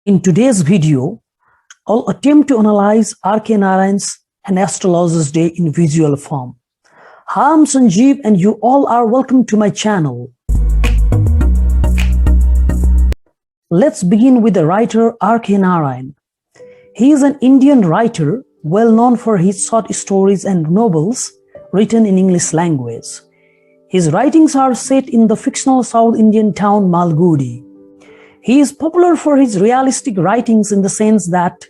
In today's video, I'll attempt to analyze R.K. Narayan's An Astrologer's Day in visual form. Hi, I'm Sanjeev and you all are welcome to my channel. Let's begin with the writer R.K. Narayan. He is an Indian writer well known for his short stories and novels written in English language. His writings are set in the fictional South Indian town Malgudi. He is popular for his realistic writings in the sense that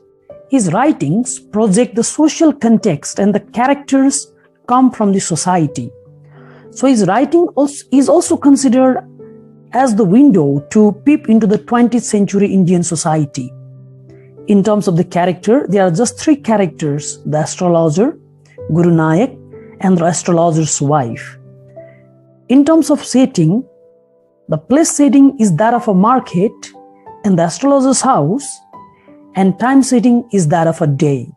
his writings project the social context and the characters come from the society. So his writing is also considered as the window to peep into the 20th century Indian society. In terms of the character, there are just three characters: the astrologer, Guru Nayak, and the astrologer's wife. In terms of setting, the place setting is that of a market and the astrologer's house, and time setting is that of a day.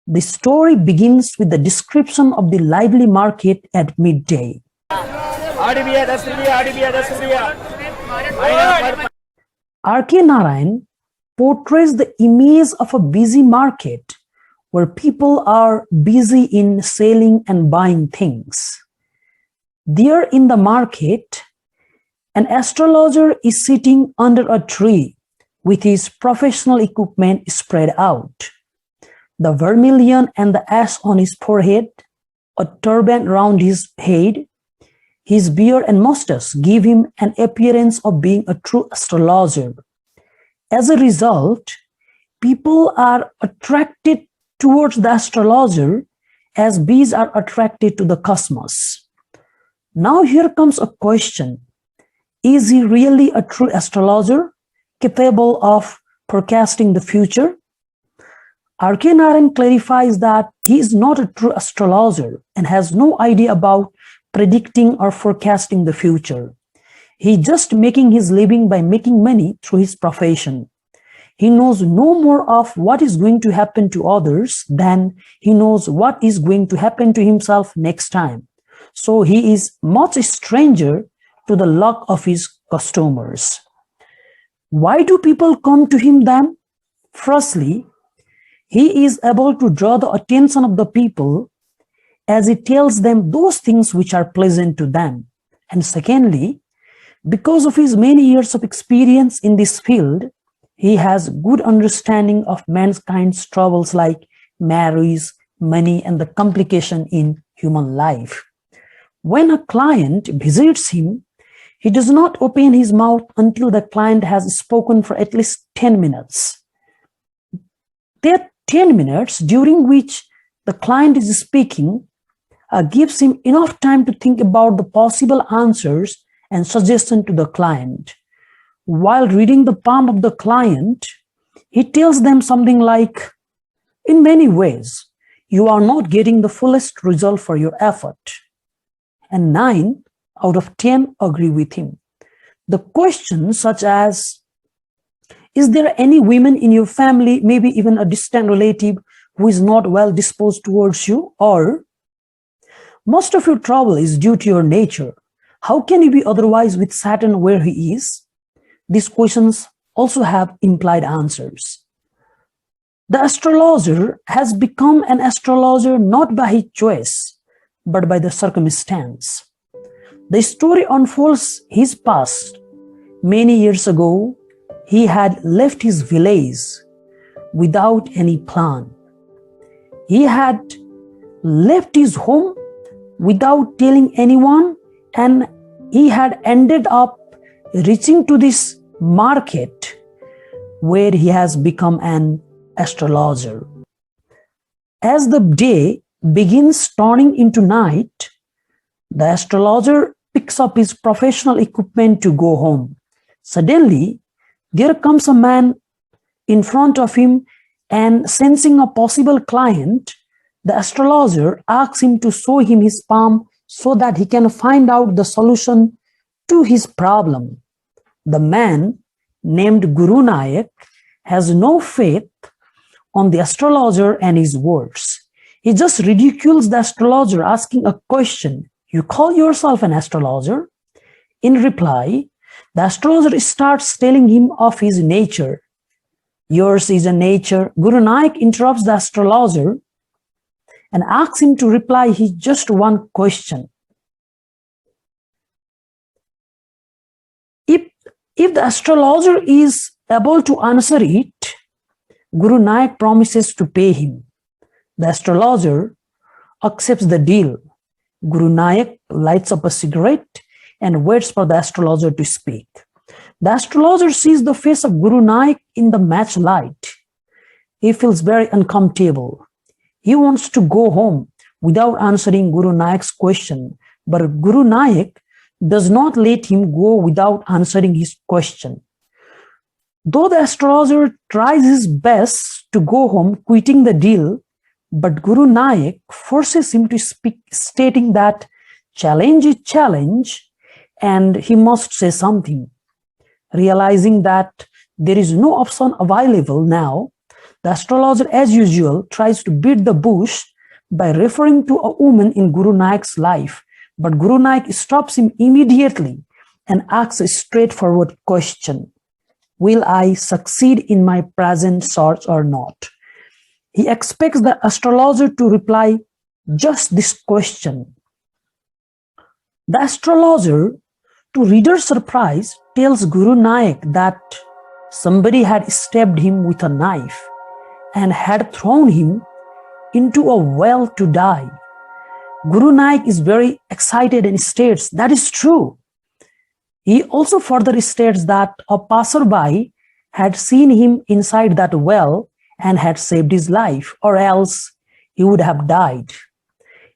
The story begins with the description of the lively market at midday. R.K. Narayan portrays the image of a busy market where people are busy in selling and buying things. There in the market, an astrologer is sitting under a tree with his professional equipment spread out. The vermilion and the ash on his forehead, a turban round his head, his beard and mustache give him an appearance of being a true astrologer. As a result, people are attracted towards the astrologer as bees are attracted to the cosmos. Now here comes a question. Is he really a true astrologer, capable of forecasting the future? R.K. Narayan clarifies that he is not a true astrologer and has no idea about predicting or forecasting the future. He is just making his living by making money through his profession. He knows no more of what is going to happen to others than he knows what is going to happen to himself next time. So he is much stranger to the luck of his customers. Why do people come to him then? Firstly, he is able to draw the attention of the people as he tells them those things which are pleasant to them. And secondly, because of his many years of experience in this field, he has good understanding of mankind's troubles like marriage, money, and the complication in human life. When a client visits him, he does not open his mouth until the client has spoken for at least 10 minutes. That 10 minutes during which the client is speaking gives him enough time to think about the possible answers and suggestions to the client. While reading the palm of the client, he tells them something like, in many ways, you are not getting the fullest result for your effort. And 9 out of 10 agree with him. The questions such as, is there any woman in your family, maybe even a distant relative, who is not well disposed towards you? Or, most of your trouble is due to your nature. How can you be otherwise with Saturn where he is? These questions also have implied answers. The astrologer has become an astrologer not by his choice, but by the circumstance. The story unfolds his past. Many years ago, he had left his village without any plan. He had left his home without telling anyone, and he had ended up reaching to this market where he has become an astrologer. As the day begins turning into night, the astrologer picks up his professional equipment to go home. Suddenly, there comes a man in front of him, and sensing a possible client, the astrologer asks him to show him his palm so that he can find out the solution to his problem. The man, named Guru Nayak, has no faith on the astrologer and his words. He just ridicules the astrologer, asking a question, "You call yourself an astrologer?" In reply, The astrologer starts telling him of his nature. Yours is a nature. Guru Nanak interrupts the astrologer and asks him to reply his just one question. If the astrologer is able to answer it, Guru Nanak promises to pay him. The astrologer accepts the deal. Guru Nanak lights up a cigarette and waits for the astrologer to speak. The astrologer sees the face of Guru Nanak in the match light. He feels very uncomfortable. He wants to go home without answering Guru Nanak's question, but Guru Nanak does not let him go without answering his question. Though the astrologer tries his best to go home quitting the deal, but Guru Nanak forces him to speak, stating that challenge is challenge and he must say something. Realizing that there is no option available now, the astrologer, as usual, tries to beat the bush by referring to a woman in Guru Nanak's life, but Guru Nanak stops him immediately and asks a straightforward question. Will I succeed in my present search or not? He expects the astrologer to reply just this question. The astrologer, to reader's surprise, tells Guru Nanak that somebody had stabbed him with a knife and had thrown him into a well to die. Guru Nanak is very excited and states that is true. He also further states that a passerby had seen him inside that well and had saved his life, or else he would have died.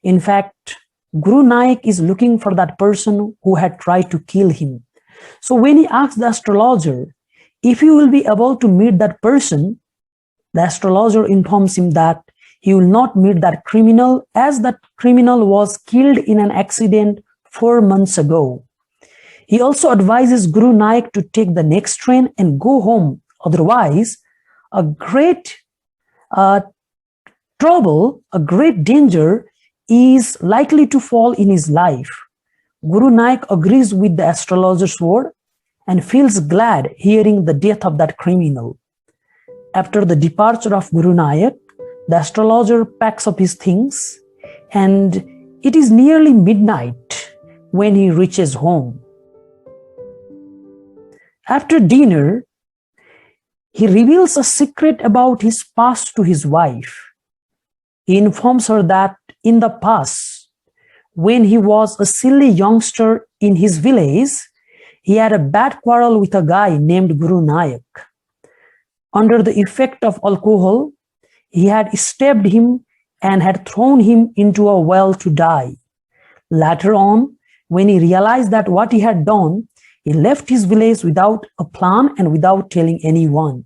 In fact, Guru Nanak is looking for that person who had tried to kill him. So when he asks the astrologer if he will be able to meet that person, the astrologer informs him that he will not meet that criminal, as that criminal was killed in an accident 4 months ago. He also advises Guru Nanak to take the next train and go home. Otherwise, a great trouble, a great danger is likely to fall in his life. Guru Nanak agrees with the astrologer's word and feels glad hearing the death of that criminal. After the departure of Guru Nanak, the astrologer packs up his things, and it is nearly midnight when he reaches home. After dinner, he reveals a secret about his past to his wife. He informs her that in the past, when he was a silly youngster in his village, he had a bad quarrel with a guy named Guru Nanak. Under the effect of alcohol, he had stabbed him and had thrown him into a well to die. Later on, when he realized that what he had done, he left his village without a plan and without telling anyone.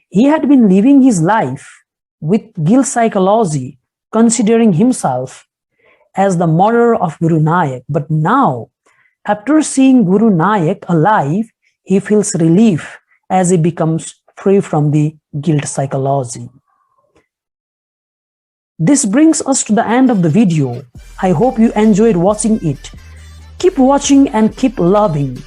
He had been living his life with guilt psychology, considering himself as the murderer of Guru Nanak. But now, after seeing Guru Nanak alive, he feels relief as he becomes free from the guilt psychology. This brings us to the end of the video. I hope you enjoyed watching it. Keep watching and keep loving.